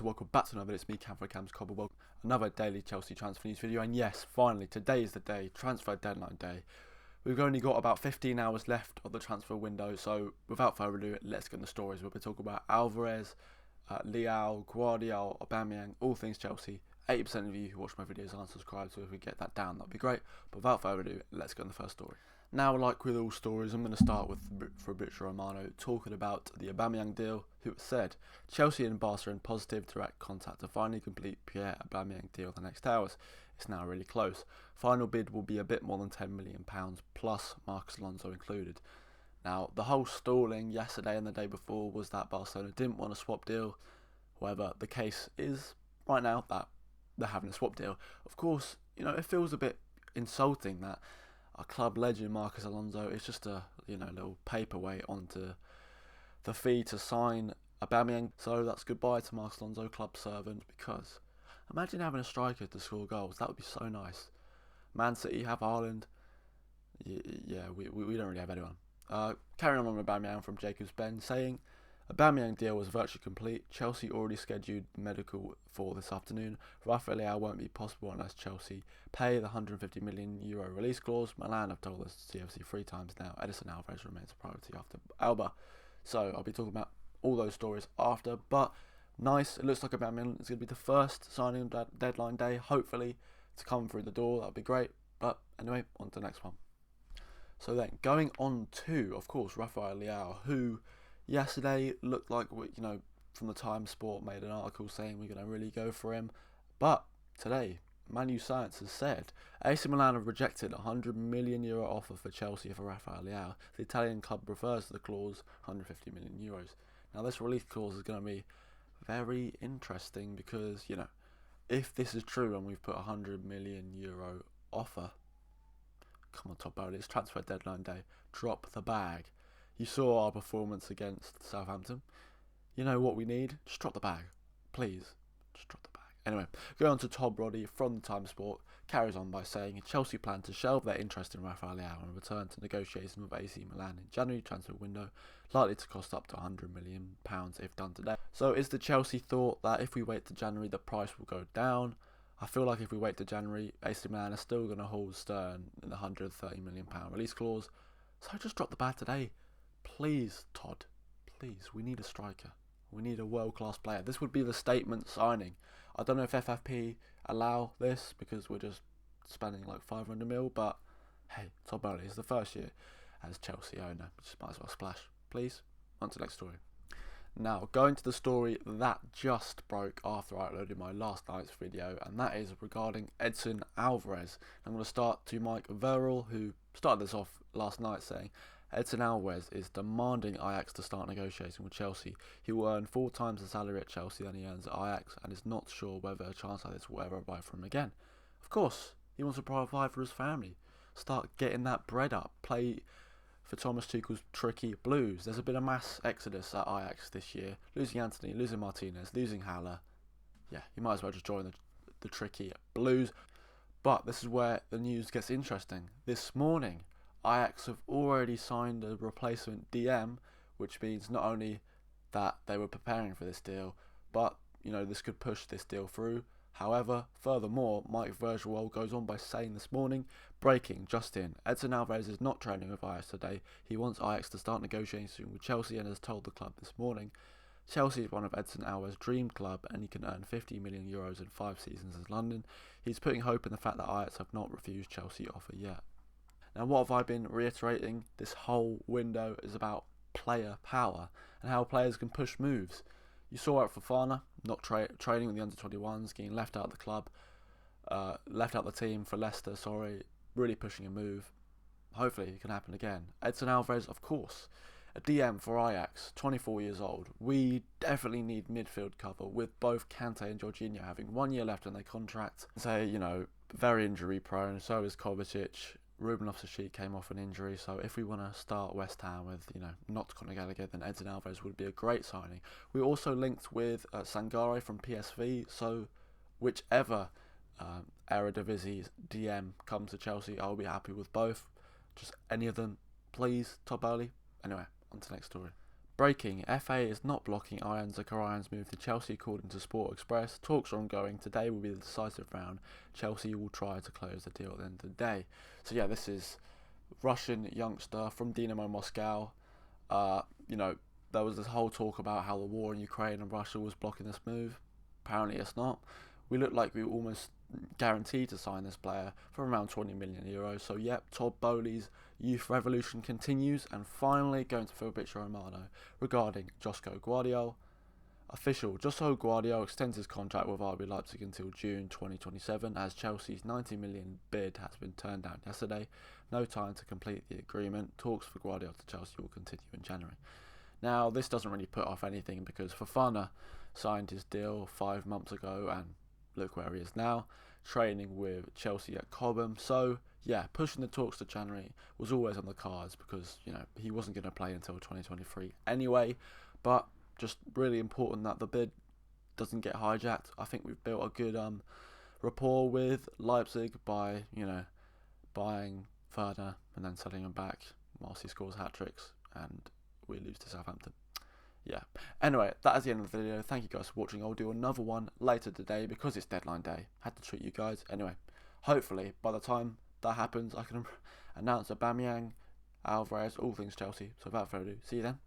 and welcome back to another. It's me, Cam from Cam's Cobble. Welcome another daily Chelsea transfer news video. And yes, finally, today is the day, transfer deadline day. We've only got about 15 hours left of the transfer window. So without further ado, let's get in the stories. We'll be talking about ALVAREZ, LEAO, GVARDIOL, AUBA, all things Chelsea. 80% of you who watch my videos aren't subscribed, so if we get that down, that'd be great. But without further ado, let's get on the first story. Now, like with all stories, I'm going to start with Fabrizio Romano talking about the AUBA deal, who said Chelsea and Barca are in positive direct contact to finally complete Pierre AUBA deal in the next hours. It's now really close. Final bid will be a bit more than £10 million, plus Marcos Alonso included. Now, the whole stalling yesterday and the day before was that Barcelona didn't want a swap deal. However, the case is right now that they're having a swap deal. Of course, you know, it feels a bit insulting that a club legend, Marcos Alonso, is just a little paperweight onto the fee to sign AUBA. So that's goodbye to Marcos Alonso, club servant, because imagine having a striker to score goals. That would be so nice. Man City have Haaland. Yeah, we don't really have anyone. Carrying on AUBA from Jacob's Ben, saying AUBA deal was virtually complete. Chelsea already scheduled medical for this afternoon. Rafael LEAO won't be possible unless Chelsea pay the €150 million release clause. Milan have told us CFC 3 times now. EDSON ALVAREZ remains a priority after AUBA. So I'll be talking about all those stories after. But nice. It looks like AUBA is going to be the first signing deadline day, hopefully, to come through the door. That would be great. But anyway, on to the next one. So then, going on to, of course, Rafael LEAO, who yesterday looked like, from the Times Sport made an article saying we're going to really go for him. But today, Manu Science has said AC Milan have rejected a €100 million offer for Chelsea for Rafael LEAO. The Italian club refers to the clause €150 million. Now, this release clause is going to be very interesting because, if this is true and we've put a €100 million offer, come on, Top Bowley, it's transfer deadline day. Drop the bag. You saw our performance against Southampton. You know what we need? Just drop the bag. Please. Just drop the bag. Anyway, going on to Todd Roddy from the Times Sport, carries on by saying Chelsea plan to shelve their interest in Rafael LEAO and return to negotiations with AC Milan in January transfer window, likely to cost up to £100 million if done today. So is the Chelsea thought that if we wait to January the price will go down? I feel like if we wait to January, AC Milan are still going to hold stern in the £130 million release clause. So just drop the bag today. Please, Todd. Please, we need a striker. We need a world-class player. This would be the statement signing. I don't know if FFP allow this because we're just spending like 500 mil, but hey, Todd Bowley is the first year as Chelsea owner. Just might as well splash. Please, on to the next story. Now, going to the story that just broke after I uploaded my last night's video, and that is regarding EDSON ALVAREZ. I'm going to start to Mike Verrill, who started this off last night, saying EDSON ALVAREZ is demanding Ajax to start negotiating with Chelsea. He will earn 4 times the salary at Chelsea than he earns at Ajax, and is not sure whether a chance like this will ever arrive for him again. Of course, he wants to provide for his family, start getting that bread up, play for Thomas Tuchel's tricky Blues. There's been a mass exodus at Ajax this year, losing Anthony, losing Martinez, losing Haller. Yeah, you might as well just join the tricky Blues. But this is where the news gets interesting. This morning, Ajax have already signed a replacement DM, which means not only that they were preparing for this deal, but this could push this deal through. However, furthermore, Mike Verrill goes on by saying this morning, breaking just in, EDSON ALVAREZ is not training with Ajax today. He wants Ajax to start negotiating with Chelsea and has told the club this morning. Chelsea is one of EDSON ALVAREZ's dream club and he can earn €50 million in 5 seasons in London. He's putting hope in the fact that Ajax have not refused Chelsea offer yet. Now, what have I been reiterating? This whole window is about player power and how players can push moves. You saw it for Fofana, not training with the under-21s, getting left out of the club, left out the team for Leicester, really pushing a move. Hopefully it can happen again. EDSON ALVAREZ, of course, a DM for Ajax, 24 years old. We definitely need midfield cover with both Kante and Jorginho having 1 year left on their contract. Very injury prone, so is Kovacic. Ruben Loftus-Cheek came off an injury, so if we want to start West Ham with, not Conor Gallagher, then EDSON ALVAREZ would be a great signing. We also linked with Sangare from PSV, so whichever Eredivisie DM comes to Chelsea, I'll be happy with both. Just any of them, please, Todd Bowley. Anyway, on to the next story. Breaking, FA is not blocking Ian Zakarian's move to Chelsea according to Sport Express. Talks are ongoing. Today will be the decisive round. Chelsea will try to close the deal at the end of the day. So yeah, this is Russian youngster from Dynamo Moscow. There was this whole talk about how the war in Ukraine and Russia was blocking this move. Apparently it's not. We look like we were almost guaranteed to sign this player for around 20 million euros. So yep, Todd Bowley's youth revolution continues. And finally, going to Fabrizio Romano regarding Josko Guardiol. Official, Josko Guardiol extends his contract with RB Leipzig until June 2027 as Chelsea's 90 million bid has been turned down yesterday. No time to complete the agreement. Talks for Guardiol to Chelsea will continue in January. Now, this doesn't really put off anything because Fofana signed his deal 5 months ago and look where he is now, training with Chelsea at Cobham. So, yeah, pushing the talks to January was always on the cards because, he wasn't going to play until 2023 anyway. But just really important that the bid doesn't get hijacked. I think we've built a good rapport with Leipzig by, buying Werner and then selling him back whilst he scores hat-tricks and we lose to Southampton. Yeah. Anyway, that is the end of the video. Thank you guys for watching. I'll do another one later today because it's deadline day. Had to treat you guys. Anyway, hopefully by the time that happens, I can announce Aubameyang, Alvarez, all things Chelsea. So without further ado, see you then.